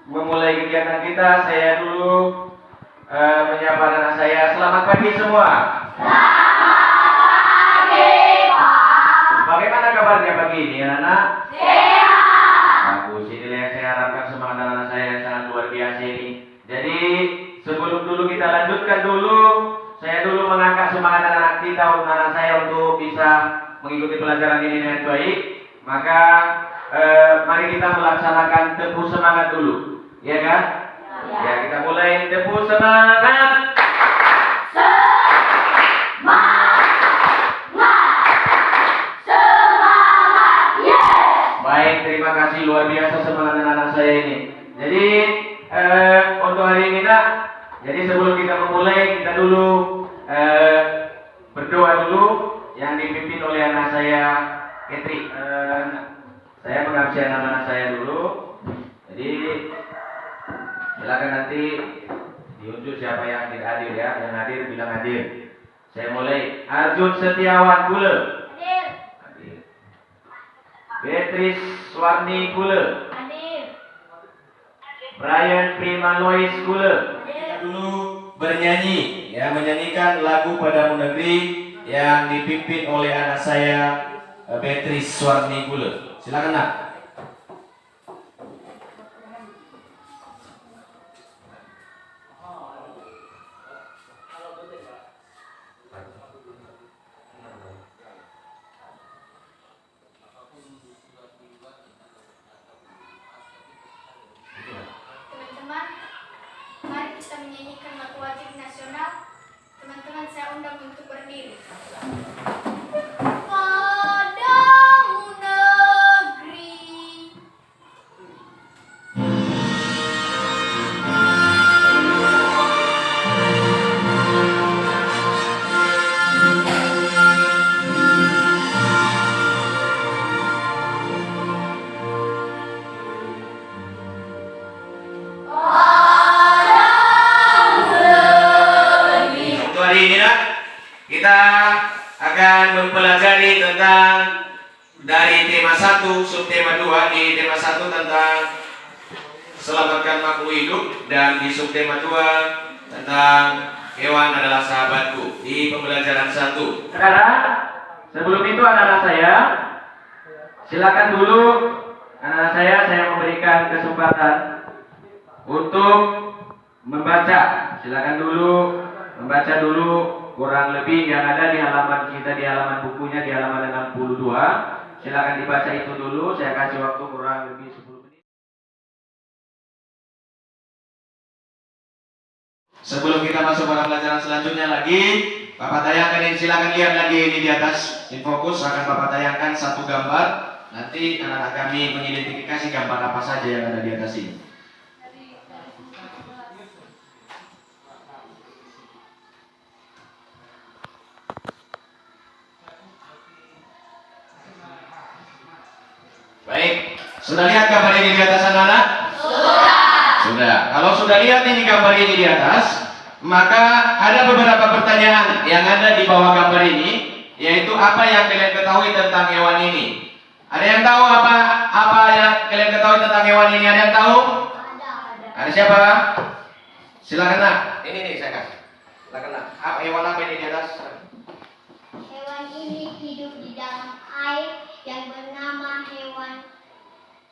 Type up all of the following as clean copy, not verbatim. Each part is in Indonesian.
memulai kegiatan kita, saya dulu menyapa anak saya. Selamat pagi semua. Selamat pagi, Pak. Bagaimana kabarnya pagi ini, anak-anak? Sehat. Bagus, inilah yang saya harapkan semangat anak-anak saya yang sangat luar biasa ini. Jadi sebelum dulu kita lanjutkan dulu, saya dulu mengangkat semangat anak-anak kita, anak saya untuk bisa mengikuti pelajaran ini dengan baik. Maka mari kita melaksanakan tepuh semangat dulu, ya kan? Ya, kita mulai tepuh semangat. Baik, terima kasih, luar biasa semangat anak-anak saya ini. Jadi untuk hari ini nak, jadi sebelum kita memulai, kita dulu berdoa dulu yang dipimpin oleh anak saya Ketri. Saya mengabdi anak-anak saya dulu. Jadi silakan nanti diunjuk siapa yang hadir ya. Yang hadir bilang hadir. Saya mulai. Arjun Setiawan Kule. Hadir. Beatrice Swarni Kule. Hadir. Brian Primalois Kule. Hadir. Dulu bernyanyi, ya, menyanyikan lagu Padamu Negeri yang dipimpin oleh anak saya Beatrice Swarni Kule. Silakan nak. Teman-teman, mari kita menyanyikan lagu wajib nasional. Teman-teman, saya undang untuk berdiri. Padamu negeri. Untuk hari ini nak, kita akan mempelajari tentang dari tema 1, subtema 2. Di tema 1 tentang selamatkan makhluk hidup, dan di subtema 2 tentang hewan adalah sahabatku di pembelajaran 1. Sekarang sebelum itu anak-anak saya, silakan dulu anak-anak saya memberikan kesempatan untuk membaca. Silakan dulu membaca dulu kurang lebih yang ada di halaman kita, di halaman bukunya di halaman 62. Silakan dibaca itu dulu. Saya kasih waktu kurang lebih 10 menit. Sebelum kita masuk pada pelajaran selanjutnya lagi, Bapak tayangkan ini, silakan lihat lagi ini di atas infokus, akan Bapak tayangkan satu gambar. Nanti anak-anak kami mengidentifikasi gambar apa saja yang ada di atas ini. Baik, sudah lihat gambar ini di atas anak-anak? Sudah. Kalau sudah lihat ini gambar ini di atas, maka ada beberapa pertanyaan yang ada di bawah gambar ini, yaitu apa yang kalian ketahui tentang hewan ini? Ada yang tahu apa yang kalian ketahui tentang hewan ini? Ada yang tahu? Ada siapa? Silakan nak. Ini nih saya kasih. Silakan nak. Hewan apa ini di atas? Hewan ini hidup di dalam air yang bernama hewan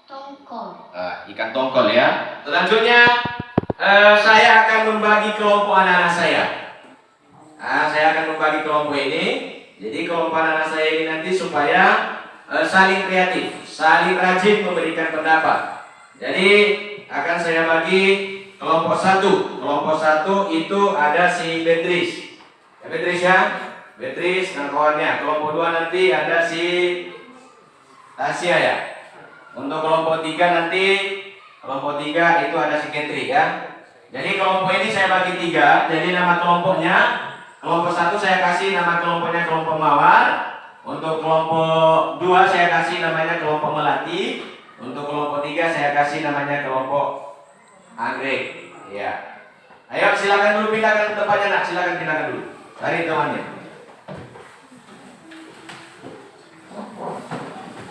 tongkol. Ikan tongkol ya. Selanjutnya saya akan membagi kelompok anak-anak saya. Saya akan membagi kelompok ini. Jadi kelompok anak-anak saya ini nanti supaya saling kreatif, saling rajin memberikan pendapat. Jadi akan saya bagi kelompok 1. Kelompok 1 itu ada si Beatrice. Ya, Beatrice ya. Beatrice dan kawannya. Kelompok 2 nanti ada si Tasya ya. Untuk kelompok 3 nanti, kelompok 3 itu ada si Ketri ya. Jadi kelompok ini saya bagi 3. Jadi nama kelompoknya, kelompok 1 saya kasih nama kelompoknya kelompok Mawar. Untuk kelompok 2 saya kasih namanya kelompok Melati. Untuk kelompok 3 saya kasih namanya kelompok Anggrek. Ya. Ayo silakan dulu pindahkan tempatnya nak. Silakan pindahkan dulu. Cari temannya.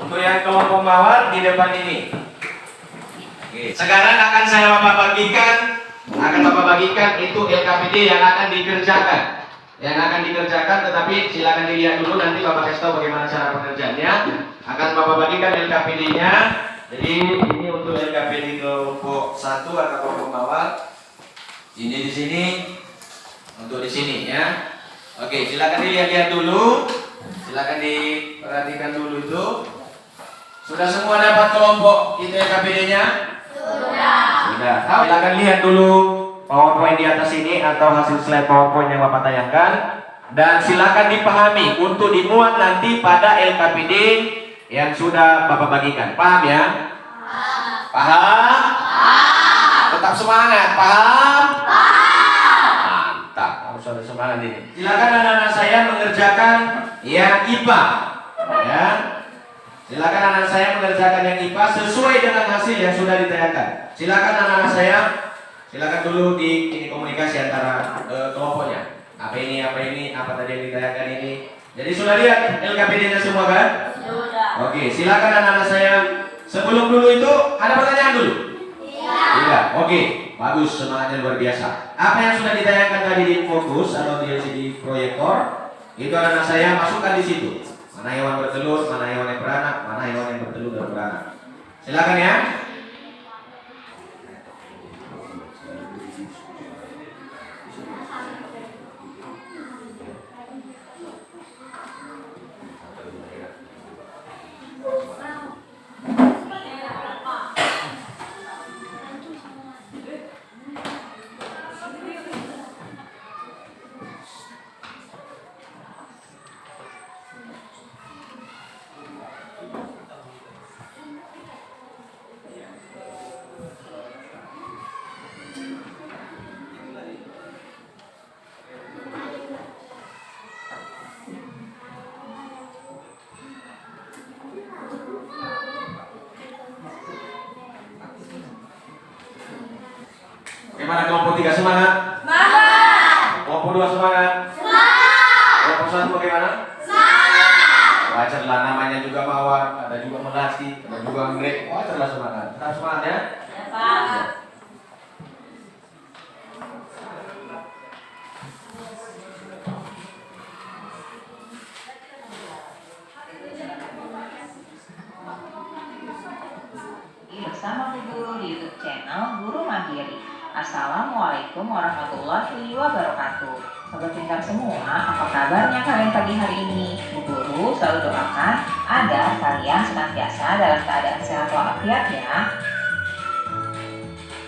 Untuk yang kelompok Mawar di depan ini. Oke. Sekarang akan Bapak bagikan itu LKPD yang akan dikerjakan. Yang akan dikerjakan, tetapi silakan dilihat dulu, nanti Bapak kasih tahu bagaimana cara pengerjaannya. Akan Bapak bagikan LKPD-nya. Jadi ini untuk LKPD kelompok 1 atau kelompok bawah. Ini di sini, untuk di sini ya. Oke, silakan dilihat dulu. Silakan diperhatikan dulu itu. Sudah semua dapat kelompok itu LKPD-nya? Sudah. Silakan lihat dulu PowerPoint di atas ini atau hasil slide PowerPoint yang Bapak tayangkan, dan silakan dipahami untuk dimuat nanti pada LKPD yang sudah Bapak bagikan. Paham ya? Paham? Tetap semangat. Paham? Mantap. Harus ada semangat ini. Silakan anak-anak saya mengerjakan yang IPA. Ya. Silakan anak saya mengerjakan yang IPA sesuai dengan hasil yang sudah ditayangkan. Silakan anak-anak saya, silakan dulu di komunikasi antara kelompoknya. Apa ini, apa tadi yang ditayangkan ini. Jadi sudah lihat LKPD-nya semua kan? Sudah. Oke, silakan anak-anak saya. Sebelum dulu itu ada pertanyaan dulu? Tidak. Oke, bagus, semangatnya luar biasa. Apa yang sudah ditayangkan tadi di fokus atau di LCD proyektor, itu anak-anak saya masukkan di situ. Mana hewan bertelur, mana hewan yang beranak, mana hewan yang bertelur dan beranak. Silakan ya. Bagaimana kelompok 3 semangat? Semangat. Kelompok 2 semangat? Semangat. Kelompok 1 bagaimana? Semangat. Wajarlah, namanya juga mawar, ada juga melati, ada juga anggrek. Wajarlah semangat. Tetap semangat ya? Ya, Pak. Bersama Bu Guru di YouTube channel Guru Mandiri. Assalamualaikum warahmatullahi wabarakatuh. Sobat pintar semua, apa kabarnya kalian pagi hari ini? Bu Guru selalu doakan agar kalian senantiasa dalam keadaan sehat walafiat ya.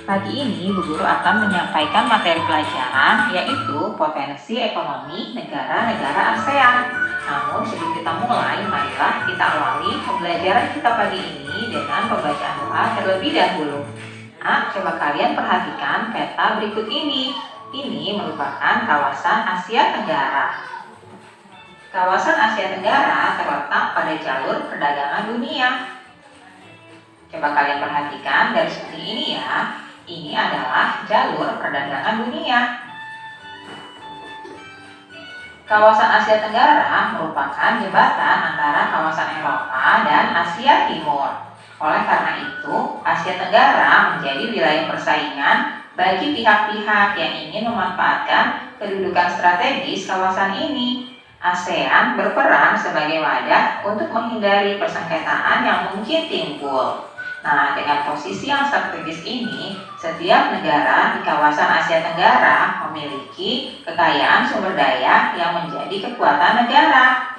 Pagi ini Bu Guru akan menyampaikan materi pelajaran, yaitu potensi ekonomi negara-negara ASEAN. Namun sebelum kita mulai, marilah kita awali pembelajaran kita pagi ini dengan pembacaan doa terlebih dahulu. Nah, coba kalian perhatikan peta berikut ini. Ini merupakan kawasan Asia Tenggara. Kawasan Asia Tenggara terletak pada jalur perdagangan dunia. Coba kalian perhatikan dari seperti ini ya. Ini adalah jalur perdagangan dunia. Kawasan Asia Tenggara merupakan jembatan antara kawasan Eropa dan Asia Timur. Oleh karena itu, Asia Tenggara menjadi wilayah persaingan bagi pihak-pihak yang ingin memanfaatkan kedudukan strategis kawasan ini. ASEAN berperan sebagai wadah untuk menghindari persengketaan yang mungkin timbul. Nah, dengan posisi yang strategis ini, setiap negara di kawasan Asia Tenggara memiliki kekayaan sumber daya yang menjadi kekuatan negara.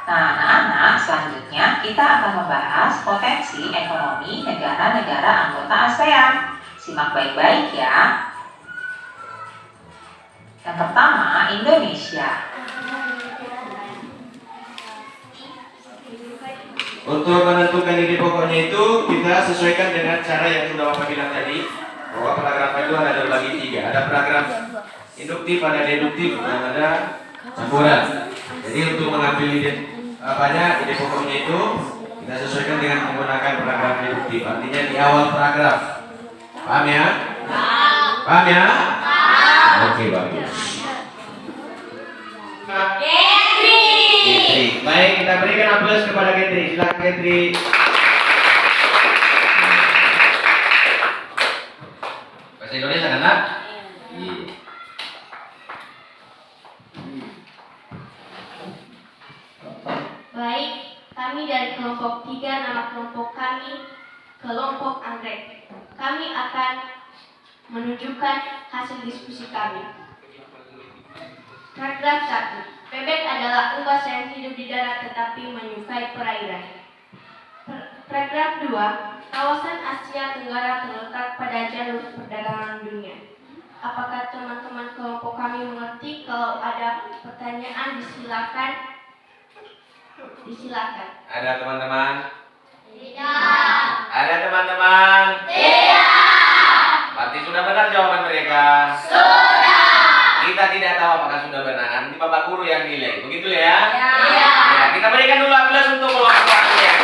Nah, anak-anak, selanjutnya kita akan membahas potensi ekonomi negara-negara anggota ASEAN. Simak baik-baik ya. Yang pertama, Indonesia. Untuk menentukan ide pokoknya itu, kita sesuaikan dengan cara yang sudah Bapak bilang tadi, bahwa paragraf itu ada terbagi 3. Ada paragraf induktif, ada deduktif, dan ada campuran. Jadi untuk mengambil ide pokoknya itu, kita sesuaikan dengan menggunakan paragraf deduktif. Artinya di awal paragraf. Paham ya? Paham ya? Oke, bagus. Baik, kita kita berikan aplaus kepada Ketri. Silakan Ketri. Bahasa Indonesia kan, Nak? Iya. Baik, kami dari kelompok 3, nama kelompok kami kelompok anggrek. Kami akan menunjukkan hasil diskusi kami. Paragraf 1. Bebek adalah unggas yang hidup di darat tetapi menyukai perairan. Paragraf 2. Kawasan Asia Tenggara terletak pada jalur perdagangan dunia. Apakah teman-teman kelompok kami mengerti? Kalau ada pertanyaan disilakan. Ada teman-teman? Tidak. Ada teman-teman? Tidak. Berarti sudah benar jawaban mereka? Sudah. Kita tidak tahu apakah sudah benar. Nanti Bapak Guru yang nilai. Begitu ya? Iya. Ya, kita berikan dulu aplaus untuk kelompok yang.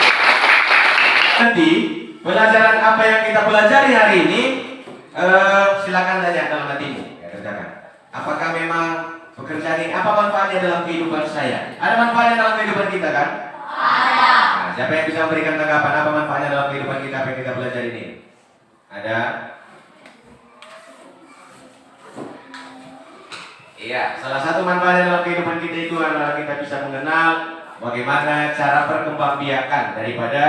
Nanti pelajaran apa yang kita pelajari hari ini, silakan tanya dalam hatimu. Ya, kerjakan. Apakah memang pekerjaan ini apa manfaatnya dalam kehidupan saya? Ada manfaatnya dalam kehidupan kita kan? Ada. Nah, siapa yang bisa memberikan tanggapan apa manfaatnya dalam kehidupan kita apa yang kita pelajari ini? Ada? Iya, salah satu manfaatnya dalam kehidupan kita itu adalah kita bisa mengenal bagaimana cara perkembangbiakan daripada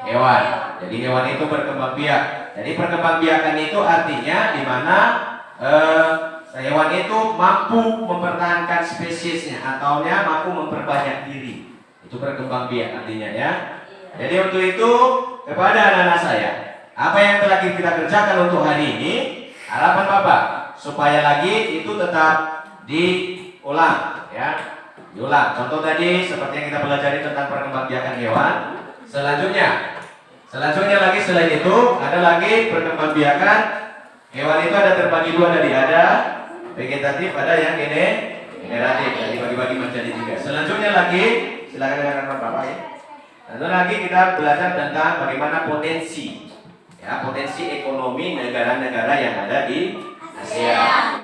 hewan. Jadi hewan itu berkembang biak. Jadi perkembangbiakan itu artinya di mana hewan itu mampu mempertahankan spesiesnya atau mampu memperbanyak diri. Itu berkembang biak artinya ya. Jadi untuk itu kepada anak-anak saya, apa yang telah kita kerjakan untuk hari ini, harapan Bapak supaya lagi itu tetap diulang ya. Diulang. Contoh tadi seperti yang kita pelajari tentang perkembangbiakan hewan. Selanjutnya lagi selain itu ada lagi perkembangbiakan hewan itu ada terbagi dua tadi, ada vegetatif, ada yang generatif. Jadi bagi-bagi menjadi 3. Selanjutnya lagi silakan dengarkan Bapak ya. Lalu lagi kita belajar tentang bagaimana potensi ya, potensi ekonomi negara-negara yang ada di Asia.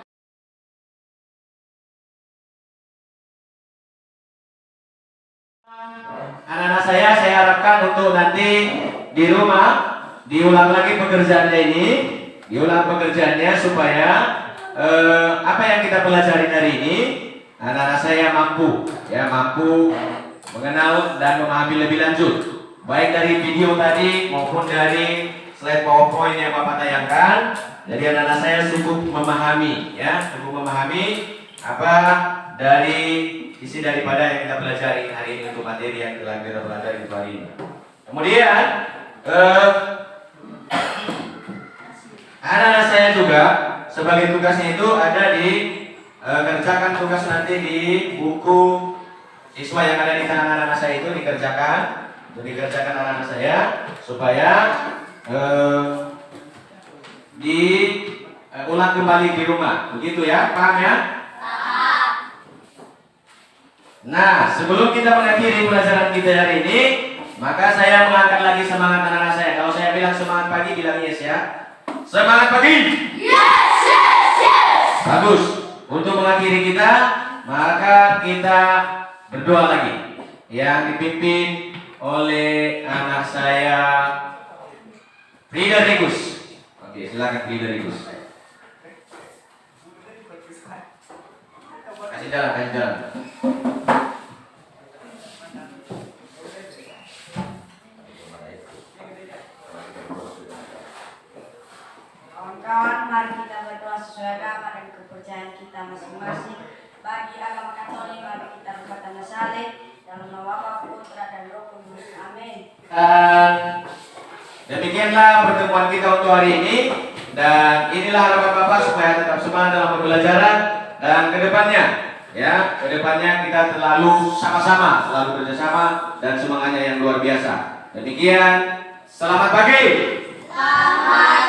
Anak-anak saya harapkan untuk nanti di rumah diulang lagi pekerjaannya ini, diulang pekerjaannya supaya apa yang kita pelajari hari ini anak-anak saya mampu mengenal dan memahami lebih lanjut, baik dari video tadi maupun dari slide PowerPoint yang Bapak tayangkan. Jadi anak-anak saya cukup memahami apa dari isi daripada yang kita pelajari hari ini untuk materi yang telah kita pelajari di hari ini. Kemudian anak-anak saya juga sebagai tugasnya itu ada di kerjakan tugas nanti di buku siswa yang ada di tangan anak-anak saya itu dikerjakan anak-anak saya supaya diulang kembali di rumah. Begitu ya, paham ya? Nah, sebelum kita mengakhiri pelajaran kita hari ini, maka saya mengangkat lagi semangat anak-anak saya. Kalau saya bilang semangat pagi, bilang yes ya. Semangat pagi. Yes, yes, yes. Bagus. Untuk mengakhiri kita, maka kita berdoa lagi. Yang dipimpin oleh anak saya, Friderikus. Oke, silakan Friderikus. Kasih jalan. Kawan-kawan, mari kita berdoa sesuai agama dan kepercayaan kita masing-masing. Bagi agama Katolik, mari kita berkata saleh dalam nama Bapa, Putra dan Roh Kudus. Amin. Demikianlah pertemuan kita untuk hari ini, dan inilah harapan Bapak supaya tetap semangat dalam pembelajaran dan kedepannya kita selalu sama-sama, selalu bersama dan semangatnya yang luar biasa. Demikian, selamat pagi. Selamat